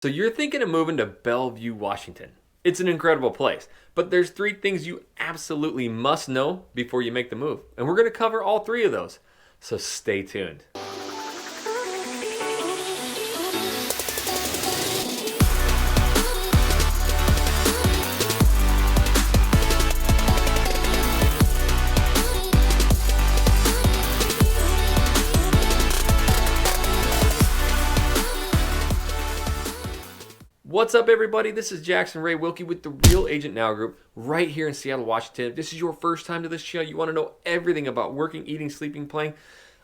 So you're thinking of moving to Bellevue, Washington. It's an incredible place, but there's three things you absolutely must know before you make the move. And we're going to cover all three of those. So stay tuned. What's up, everybody? This is Jackson Ray Wilkie with the Real Agent Now Group right here in Seattle, Washington. If this is your first time to this channel, you want to know everything about working, eating, sleeping, playing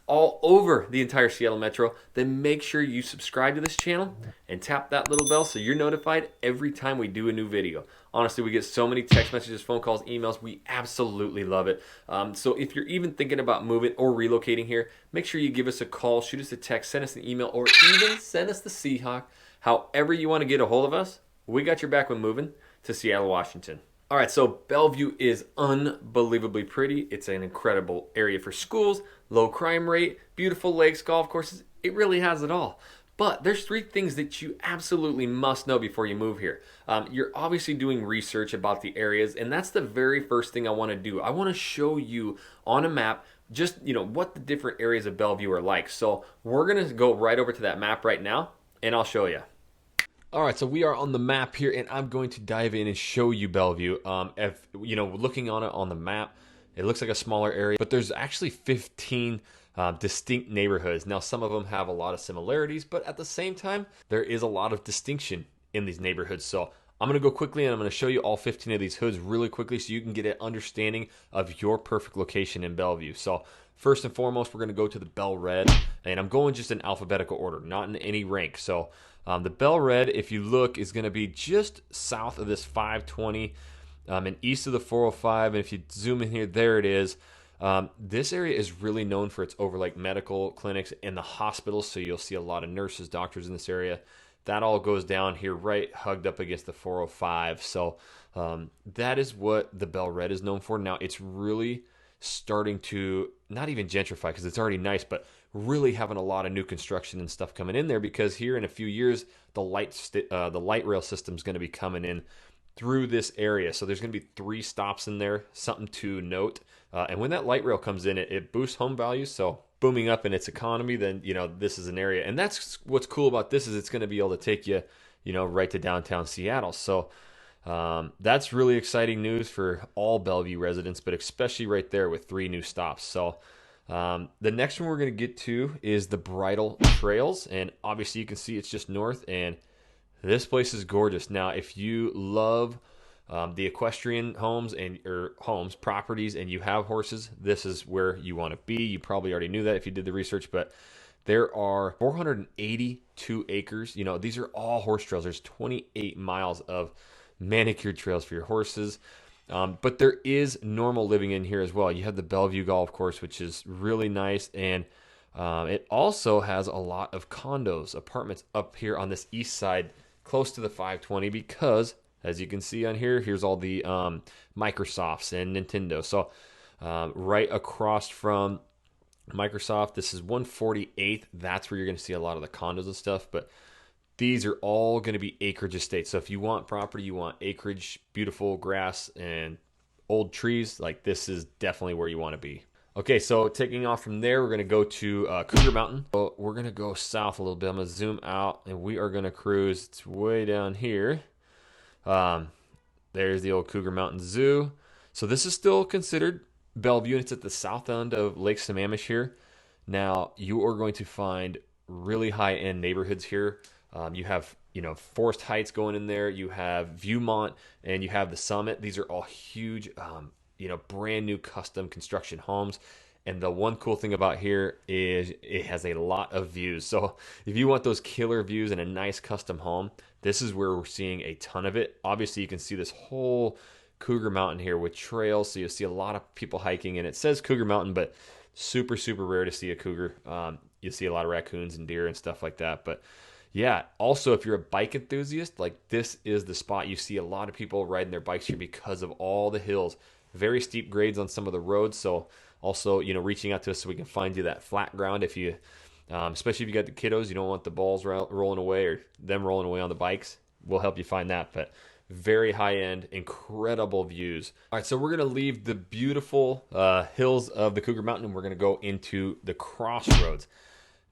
all over the entire Seattle Metro, then make sure you subscribe to this channel and tap that little bell so you're notified every time we do a new video. Honestly, we get so many text messages, phone calls, emails. We absolutely love it. So if you're even thinking about moving or relocating here, make sure you give us a call, shoot us a text, send us an email, or even send us the Seahawk. However you want to get a hold of us, we got your back when moving to Seattle, Washington. All right, so Bellevue is unbelievably pretty. It's an incredible area for schools, low crime rate, beautiful lakes, golf courses. It really has it all. But there's three things that you absolutely must know before you move here. You're obviously doing research about the areas, and that's the very first thing I want to do. I want to show you on a map just what the different areas of Bellevue are like. So we're going to go right over to that map right now, and I'll show you. All right, so we are on the map here, and I'm going to dive in and show you Bellevue. If looking on it on the map, it looks like a smaller area, but there's actually 15 distinct neighborhoods. Now, some of them have a lot of similarities, but at the same time, there is a lot of distinction in these neighborhoods. So I'm going to go quickly, and I'm going to show you all 15 of these hoods really quickly so you can get an understanding of your perfect location in Bellevue. So first and foremost, we're going to go to the Bell Red, and I'm going just in alphabetical order, not in any rank. So the Bell Red, if you look, is going to be just south of this 520 and east of the 405. And if you zoom in here, there it is. This area is really known for its overlake medical clinics and the hospitals. So you'll see a lot of nurses, doctors in this area. That all goes down here right hugged up against the 405. So that is what the Bell Red is known for. Now, it's really starting to not even gentrify because it's already nice, but really having a lot of new construction and stuff coming in there because here in a few years the light rail system is going to be coming in through this area. So there's going to be 3 stops in there, something to note. And when that light rail comes in, it boosts home values. So booming up in its economy, then this is an area, and that's what's cool about this is it's going to be able to take you right to downtown Seattle. So that's really exciting news for all Bellevue residents, but especially right there with 3 new stops. So the next one we're going to get to is the Bridle Trails, and obviously you can see it's just north, and this place is gorgeous. Now, if you love the equestrian homes properties, and you have horses, this is where you want to be. You probably already knew that if you did the research, but there are 482 acres. These are all horse trails. There's 28 miles of manicured trails for your horses. But there is normal living in here as well. You have the Bellevue Golf Course, which is really nice, and it also has a lot of condos, apartments up here on this east side, close to the 520, because as you can see on here, here's all the Microsofts and Nintendo. So right across from Microsoft, this is 148th. That's where you're going to see a lot of the condos and stuff, but these are all going to be acreage estates. So if you want property, you want acreage, beautiful grass, and old trees, like this is definitely where you want to be. Okay, so taking off from there, we're going to go to Cougar Mountain. So we're going to go south a little bit. I'm going to zoom out, and we are going to cruise. It's way down here. There's the old Cougar Mountain Zoo. So this is still considered Bellevue, and it's at the south end of Lake Sammamish here. Now, you are going to find really high-end neighborhoods here. You have, Forest Heights going in there. You have Viewmont, and you have the Summit. These are all huge, brand new custom construction homes. And the one cool thing about here is it has a lot of views. So if you want those killer views and a nice custom home, this is where we're seeing a ton of it. Obviously, you can see this whole Cougar Mountain here with trails. So you'll see a lot of people hiking, and it says Cougar Mountain, but super, super rare to see a cougar. You see a lot of raccoons and deer and stuff like that. But yeah, also if you're a bike enthusiast, like this is the spot. You see a lot of people riding their bikes here because of all the hills. Very steep grades on some of the roads. So also, reaching out to us so we can find you that flat ground if you Especially if you got the kiddos, you don't want the balls rolling away or them rolling away on the bikes. We'll help you find that. But very high end, incredible views. All right, so we're gonna leave the beautiful hills of the Cougar Mountain, and we're gonna go into the Crossroads.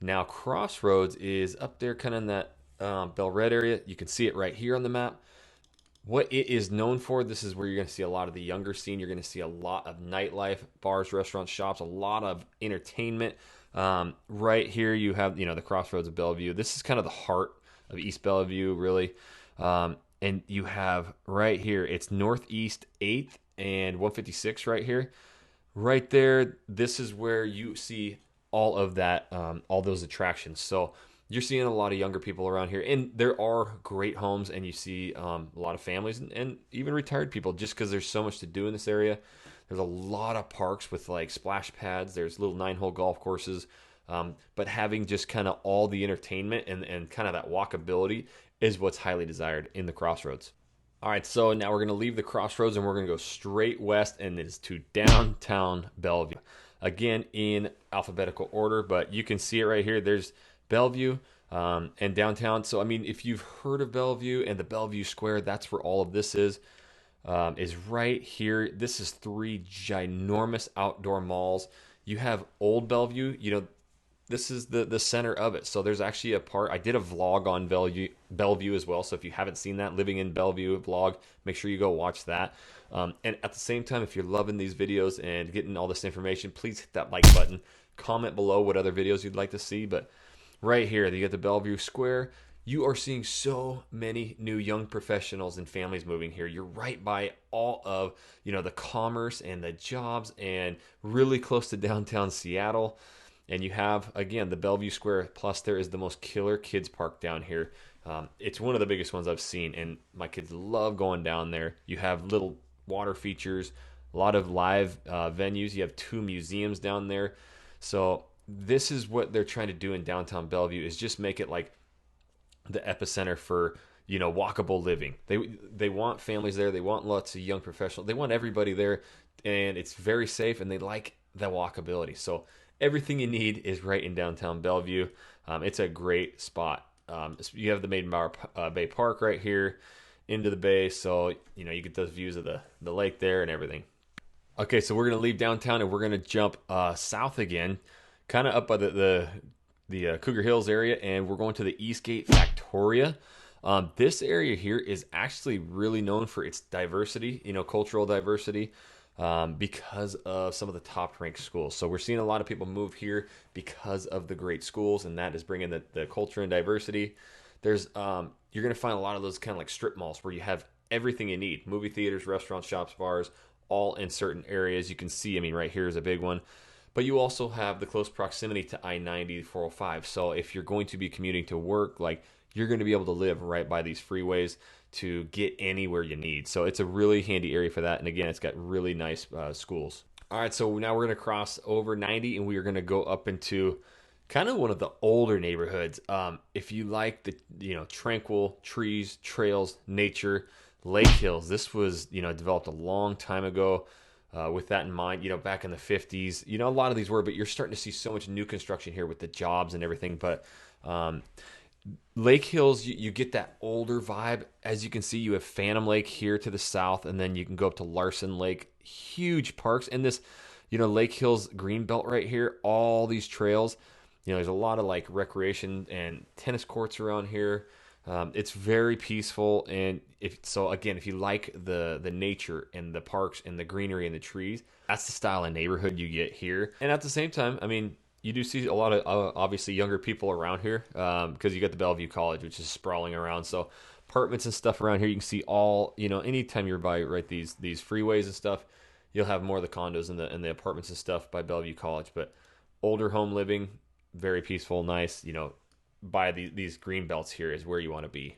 Now, Crossroads is up there, kind of in that Bel Red area. You can see it right here on the map. What it is known for, this is where you're going to see a lot of the younger scene. You're going to see a lot of nightlife, bars, restaurants, shops, a lot of entertainment. Right here, you have the Crossroads of Bellevue. This is kind of the heart of East Bellevue, really. And you have right here, it's Northeast 8th and 156 right here. Right there, this is where you see all of that, all those attractions. So you're seeing a lot of younger people around here, and there are great homes, and you see a lot of families and even retired people, just because there's so much to do in this area. There's a lot of parks with like splash pads. There's little 9-hole golf courses, but having just kind of all the entertainment and kind of that walkability is what's highly desired in the Crossroads. All right, so now we're going to leave the Crossroads and we're going to go straight west, and it's to downtown Bellevue. Again, in alphabetical order, but you can see it right here. There's Bellevue and downtown. So, I mean, if you've heard of Bellevue and the Bellevue Square, that's where all of this is right here. This is 3 ginormous outdoor malls. You have Old Bellevue, this is the center of it. So there's actually a part, I did a vlog on Bellevue as well. So if you haven't seen that, Living in Bellevue vlog, make sure you go watch that. And at the same time, if you're loving these videos and getting all this information, please hit that like button. Comment below what other videos you'd like to see. But right here, you get the Bellevue Square. You are seeing so many new young professionals and families moving here. You're right by all of, the commerce and the jobs, and really close to downtown Seattle. And you have, again, the Bellevue Square, plus there is the most killer kids park down here. It's one of the biggest ones I've seen, and my kids love going down there. You have little water features, a lot of live venues. You have 2 museums down there. So this is what they're trying to do in downtown Bellevue, is just make it like the epicenter for walkable living. They want families there. They want lots of young professionals. They want everybody there, and it's very safe, and they like the walkability. So everything you need is right in downtown Bellevue. It's a great spot. You have the Maiden Bay Park right here into the bay, so you get those views of the lake there and everything. Okay, so we're gonna leave downtown and we're gonna jump south again, kind of up by the Cougar Hills area, and we're going to the Eastgate Factoria. This area here is actually really known for its diversity, cultural diversity, because of some of the top ranked schools. So we're seeing a lot of people move here because of the great schools, and that is bringing the culture and diversity. There's you're going to find a lot of those kind of like strip malls where you have everything you need: movie theaters, restaurants, shops, bars, all in certain areas. You can see, right here is a big one. But you also have the close proximity to I-90, 405. So if you're going to be commuting to work, you're going to be able to live right by these freeways to get anywhere you need. So it's a really handy area for that. And again, it's got really nice schools. All right, so now we're going to cross over 90, and we are going to go up into kind of one of the older neighborhoods. If you like the tranquil trees, trails, nature, Lake Hills. This was developed a long time ago. With that in mind, back in the 50s, a lot of these were, but you're starting to see so much new construction here with the jobs and everything. But Lake Hills, you get that older vibe. As you can see, you have Phantom Lake here to the south, and then you can go up to Larson Lake. Huge parks. And this, Lake Hills Greenbelt right here, all these trails. There's a lot of recreation and tennis courts around here. It's very peaceful, and if you like the nature and the parks and the greenery and the trees, that's the style of neighborhood you get here. And at the same time, you do see a lot of obviously younger people around here, because you got the Bellevue College, which is sprawling around. So apartments and stuff around here, you can see all, anytime you're by these freeways and stuff, you'll have more of the condos and the apartments and stuff by Bellevue College. But older home living, very peaceful, nice, by these green belts here is where you want to be.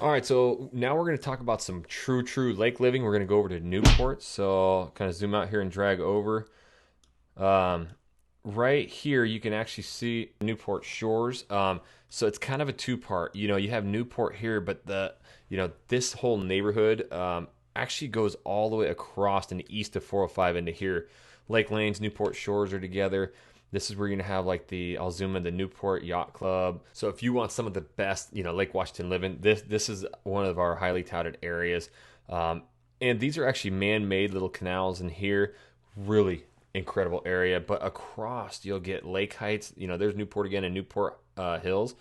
All right, so now we're going to talk about some true lake living. We're going to go over to Newport. So kind of zoom out here and drag over. Right here, you can actually see Newport Shores. So it's kind of a 2-part. You have Newport here, but this whole neighborhood actually goes all the way across and east of 405 into here. Lake Lanes, Newport Shores are together. This is where you're gonna have like I'll zoom in, the Newport Yacht Club. So if you want some of the best, Lake Washington living, this is one of our highly touted areas. And these are actually man-made little canals in here. Really incredible area. But across, you'll get Lake Heights. There's Newport again and Newport Hills.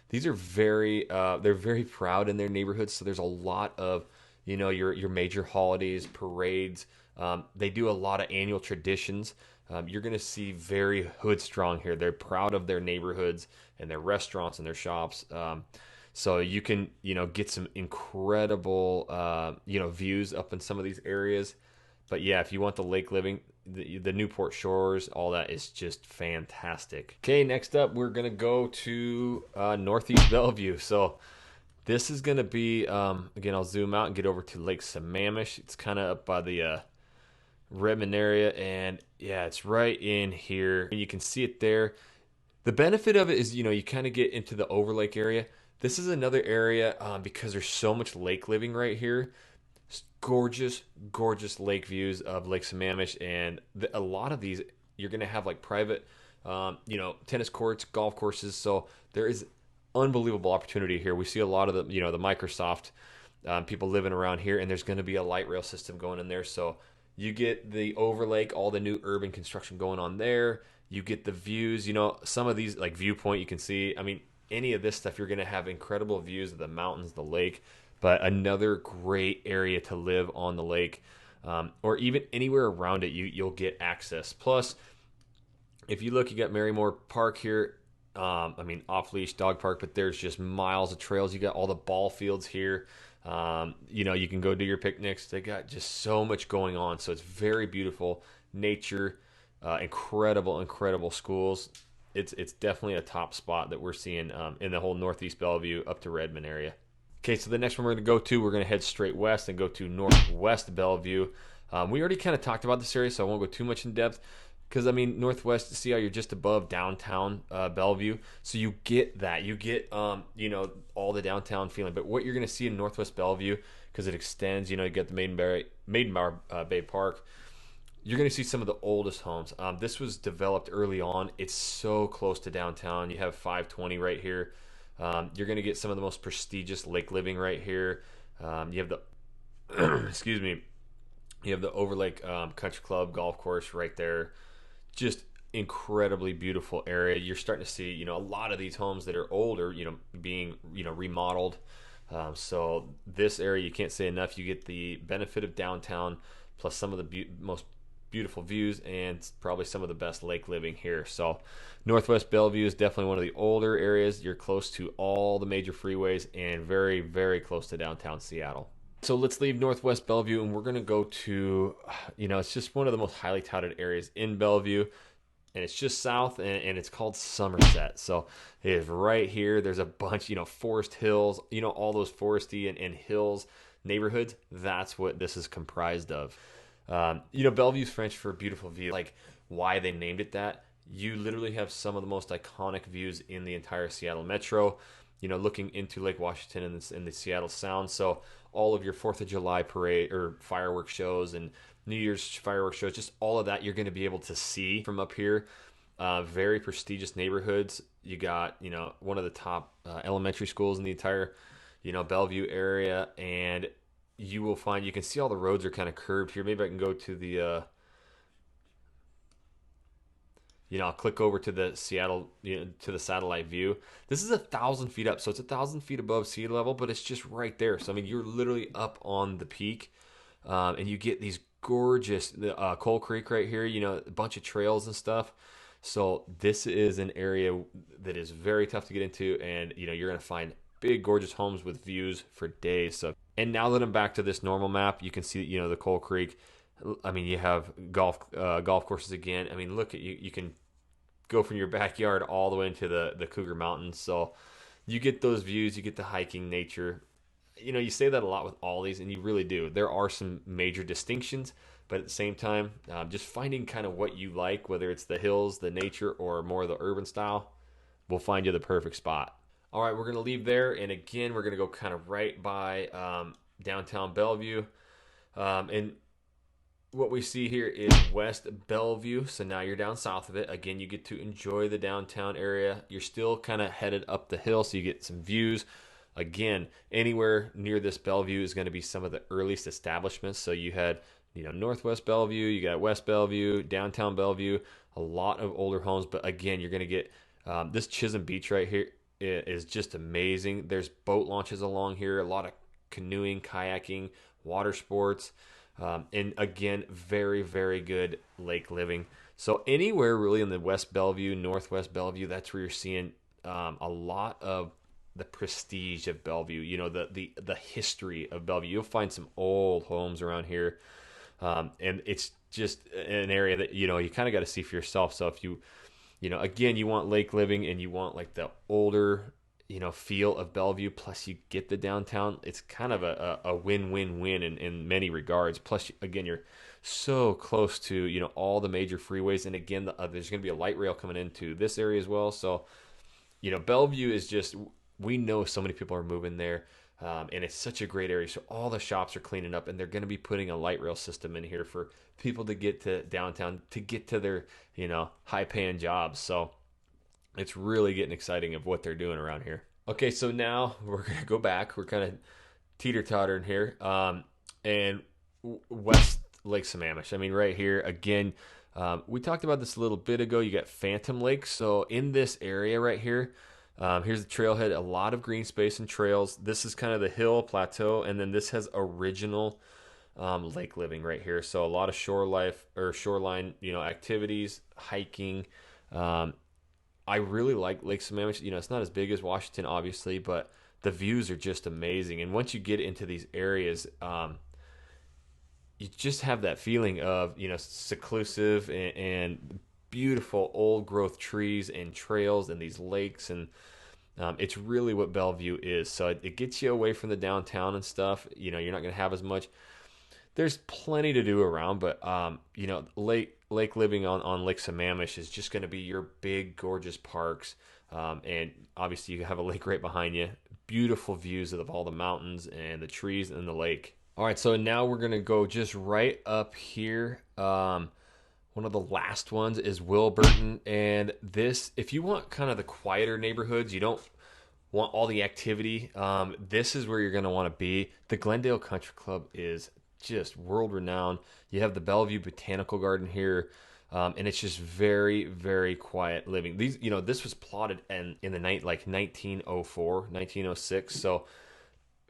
These are they're very proud in their neighborhoods. So there's a lot of, your major holidays, parades. They do a lot of annual traditions. You're going to see very hood strong here. They're proud of their neighborhoods and their restaurants and their shops. So you can, get some incredible, views up in some of these areas. But yeah, if you want the lake living, the Newport Shores, all that is just fantastic. Okay, next up, we're going to go to Northeast Bellevue. So this is going to be, again, I'll zoom out and get over to Lake Sammamish. It's kind of up by the Redmond area, and yeah, it's right in here. You can see it there. The benefit of it is, you kind of get into the overlake area. This is another area because there's so much lake living right here. Gorgeous, gorgeous lake views of Lake Sammamish, and a lot of these you're going to have like private, tennis courts, golf courses. So there is unbelievable opportunity here. We see a lot of the, the Microsoft people living around here, and there's going to be a light rail system going in there. So you get the overlake, all the new urban construction going on there. You get the views, some of these like Viewpoint you can see. I mean, any of this stuff, you're going to have incredible views of the mountains, the lake. But another great area to live on the lake, or even anywhere around it, you'll get access. Plus, if you look, you got Marymore Park here. Off-leash dog park, but there's just miles of trails. You got all the ball fields here. You can go do your picnics. They got just so much going on. So it's very beautiful. Nature, incredible schools. It's definitely a top spot that we're seeing in the whole Northeast Bellevue up to Redmond area. Okay, so the next one we're going to go to, we're going to head straight west and go to Northwest Bellevue. We already kind of talked about this area, so I won't go too much in depth. Because, Northwest, see how you're just above downtown Bellevue. So you get that. You get, all the downtown feeling. But what you're going to see in Northwest Bellevue, because it extends, you get the Maiden Bay Park. You're going to see some of the oldest homes. This was developed early on. It's so close to downtown. You have 520 right here. You're going to get some of the most prestigious lake living right here. You have the, excuse me, you have the Overlake Country Club golf course right there. Just incredibly beautiful area. You're starting to see, a lot of these homes that are older, being, remodeled. So this area, you can't say enough. You get the benefit of downtown, plus some of the most beautiful views, and probably some of the best lake living here. So Northwest Bellevue is definitely one of the older areas. You're close to all the major freeways and very, very close to downtown Seattle. So let's leave Northwest Bellevue, and we're going to go to, it's just one of the most highly touted areas in Bellevue, and it's just south, and it's called Somerset. So it is right here. There's a bunch, Forest Hills, all those foresty and hills neighborhoods. That's what this is comprised of. Bellevue's French for beautiful view. Like why they named it that. You literally have some of the most iconic views in the entire Seattle metro. Looking into Lake Washington and the Seattle Sound. So all of your 4th of July parade or fireworks shows and New Year's fireworks shows, just all of that you're going to be able to see from up here. Very prestigious neighborhoods. You got, one of the top elementary schools in the entire, Bellevue area. And you will find, you can see all the roads are kind of curved here. Maybe I can go to the, I'll click over to the Seattle, to the satellite view. This is 1,000 feet up, so it's 1,000 feet above sea level, but it's just right there. So you're literally up on the peak, and you get these gorgeous Coal Creek right here. A bunch of trails and stuff. So this is an area that is very tough to get into, and you're gonna find big, gorgeous homes with views for days. So, and now that I'm back to this normal map, you can see the Coal Creek. You have golf courses again. Look at you can go from your backyard all the way into the Cougar Mountains. So you get those views, you get the hiking nature. You say that a lot with all these, and you really do. There are some major distinctions, but at the same time, just finding kind of what you like, whether it's the hills, the nature, or more of the urban style, will find you the perfect spot. All right, we're going to leave there, and again, we're going to go kind of right by downtown Bellevue. And what we see here is West Bellevue. So now you're down south of it. Again, you get to enjoy the downtown area. You're still kind of headed up the hill, so you get some views. Again, anywhere near this Bellevue is going to be some of the earliest establishments. So you had, Northwest Bellevue, you got West Bellevue, downtown Bellevue, a lot of older homes. But again, you're going to get this Chisholm Beach right here is just amazing. There's boat launches along here, a lot of canoeing, kayaking, water sports. And again, very, very good lake living. So anywhere really in the West Bellevue, Northwest Bellevue, that's where you're seeing a lot of the prestige of Bellevue. The history of Bellevue. You'll find some old homes around here, and it's just an area that you kind of got to see for yourself. So if again, you want lake living and you want like the older feel of Bellevue, plus you get the downtown, it's kind of a win-win-win in many regards. Plus, again, you're so close to all the major freeways, and again, there's going to be a light rail coming into this area as well. So Bellevue is just, we know so many people are moving there, and it's such a great area. So all the shops are cleaning up, and they're going to be putting a light rail system in here for people to get to downtown, to get to their high-paying jobs. So it's really getting exciting of what they're doing around here. Okay, so now we're going to go back. We're kind of teeter-tottering here. And West Lake Sammamish. I mean, right here, again, we talked about this a little bit ago. You got Phantom Lake. So in this area right here, here's the trailhead, a lot of green space and trails. This is kind of the hill plateau, and then this has original lake living right here. So a lot of shoreline, activities, hiking. I really like Lake Sammamish. It's not as big as Washington, obviously, but the views are just amazing. And once you get into these areas, you just have that feeling of, seclusive and beautiful old growth trees and trails and these lakes. And it's really what Bellevue is. So it gets you away from the downtown and stuff. You're not going to have as much. There's plenty to do around, but lake living on Lake Sammamish is just going to be your big, gorgeous parks, and obviously you have a lake right behind you. Beautiful views of all the mountains and the trees and the lake. All right, so now we're going to go just right up here. One of the last ones is Wilburton, and this, if you want kind of the quieter neighborhoods, you don't want all the activity, this is where you're going to want to be. The Glendale Country Club is just world renowned. You have the Bellevue Botanical Garden here, and it's just very, very quiet living. This was plotted in the night like 1904, 1906. So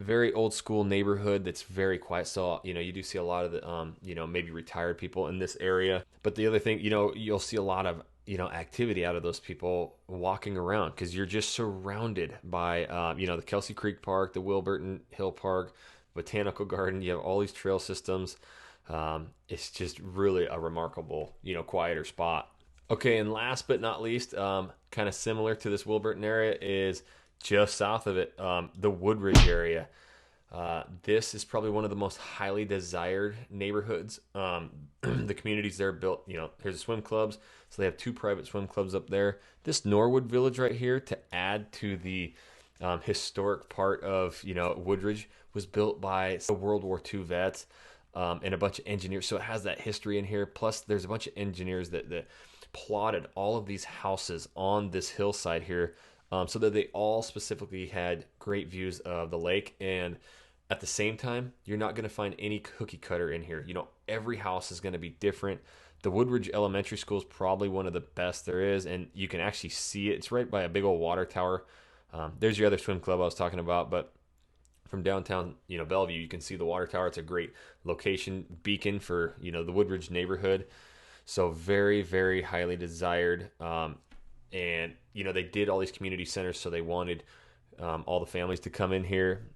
very old school neighborhood that's very quiet. So you do see a lot of the maybe retired people in this area. But the other thing, you'll see a lot of activity out of those people walking around, because you're just surrounded by the Kelsey Creek Park, the Wilburton Hill Park, Botanical Garden. You have all these trail systems. It's just really a remarkable, quieter spot. Okay, and last but not least, kind of similar to this Wilburton area is just south of it, the Woodridge area. This is probably one of the most highly desired neighborhoods. The communities there built, here's the swim clubs. So they have 2 private swim clubs up there. This Norwood Village right here, to add to the historic part of, Woodridge, was built by World War II vets and a bunch of engineers. So it has that history in here. Plus, there's a bunch of engineers that plotted all of these houses on this hillside here, so that they all specifically had great views of the lake. And at the same time, you're not going to find any cookie cutter in here. Every house is going to be different. The Woodridge Elementary School is probably one of the best there is, and you can actually see it. It's right by a big old water tower. There's your other swim club I was talking about, but from downtown, Bellevue, you can see the water tower. It's a great location beacon for, the Woodridge neighborhood. So very, very highly desired. And, they did all these community centers, so they wanted all the families to come in here.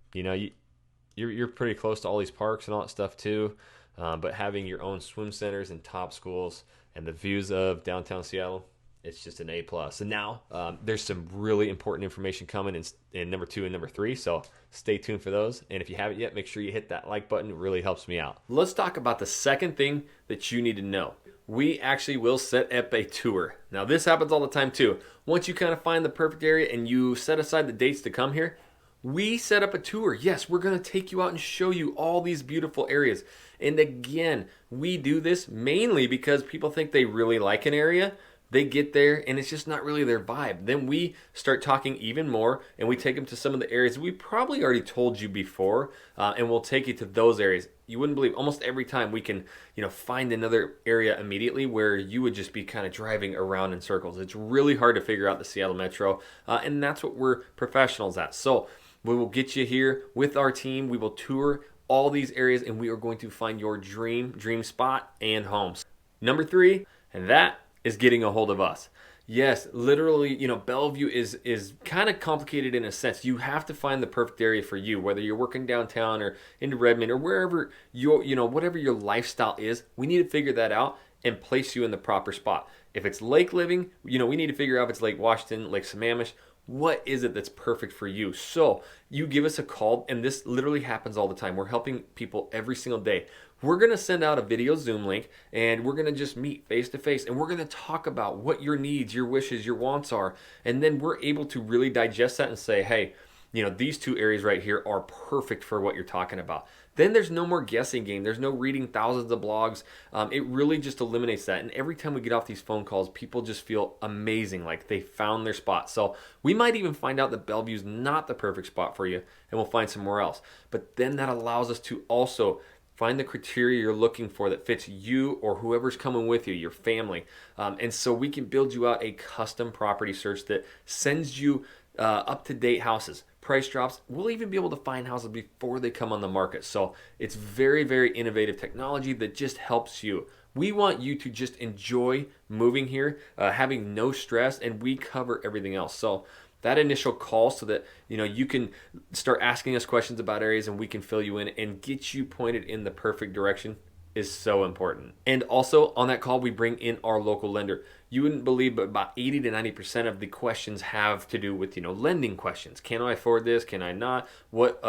You're pretty close to all these parks and all that stuff too. But having your own swim centers and top schools and the views of downtown Seattle, it's just an A+. And now there's some really important information coming in number 2 and number 3, so stay tuned for those. And if you haven't yet, make sure you hit that like button. It really helps me out. Let's talk about the second thing that you need to know. We actually will set up a tour. Now, this happens all the time too. Once you kind of find the perfect area and you set aside the dates to come here, We set up a tour. Yes, we're going to take you out and show you all these beautiful areas. And again, we do this mainly because people think they really like an area. They get there and it's just not really their vibe. Then we start talking even more and we take them to some of the areas we probably already told you before, and we'll take you to those areas. You wouldn't believe almost every time we can, find another area immediately where you would just be kind of driving around in circles. It's really hard to figure out the Seattle Metro, and that's what we're professionals at. So we will get you here with our team. We will tour all these areas and we are going to find your dream spot and homes. Number 3, and that is getting a hold of us. Yes, literally, Bellevue is kind of complicated in a sense. You have to find the perfect area for you, whether you're working downtown or into Redmond or wherever whatever your lifestyle is. We need to figure that out and place you in the proper spot. If it's lake living, we need to figure out if it's Lake Washington, Lake Sammamish. What is it that's perfect for you? So you give us a call, and this literally happens all the time. We're helping people every single day. We're going to send out a video Zoom link, and we're going to just meet face to face, and we're going to talk about what your needs, your wishes, your wants are. And then we're able to really digest that and say, hey, these 2 areas right here are perfect for what you're talking about. Then there's no more guessing game. There's no reading thousands of blogs. It really just eliminates that. And every time we get off these phone calls, people just feel amazing, like they found their spot. So we might even find out that Bellevue's not the perfect spot for you, and we'll find somewhere else. But then that allows us to also find the criteria you're looking for that fits you or whoever's coming with you, your family. And so we can build you out a custom property search that sends you up-to-date houses, price drops. We'll even be able to find houses before they come on the market. So it's very, very innovative technology that just helps you. We want you to just enjoy moving here, having no stress, and we cover everything else. So that initial call so that you can start asking us questions about areas and we can fill you in and get you pointed in the perfect direction is so important. And also on that call, we bring in our local lender. You wouldn't believe, but about 80 to 90% of the questions have to do with, lending questions. Can I afford this? Can I not? What,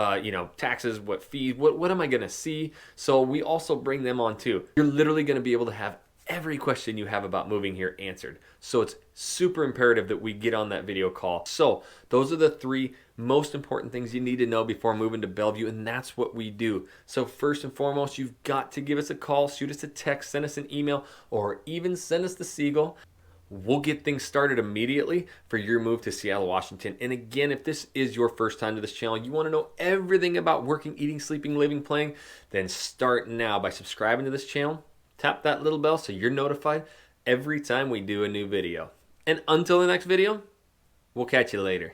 taxes, what fees, what am I going to see? So we also bring them on too. You're literally going to be able to have every question you have about moving here answered. So it's super imperative that we get on that video call. So those are the 3 most important things you need to know before moving to Bellevue, and that's what we do. So first and foremost, you've got to give us a call, shoot us a text, send us an email, or even send us the Seagull. We'll get things started immediately for your move to Seattle, Washington. And again, if this is your first time to this channel, you want to know everything about working, eating, sleeping, living, playing, then start now by subscribing to this channel. Tap that little bell so you're notified every time we do a new video. And until the next video, we'll catch you later.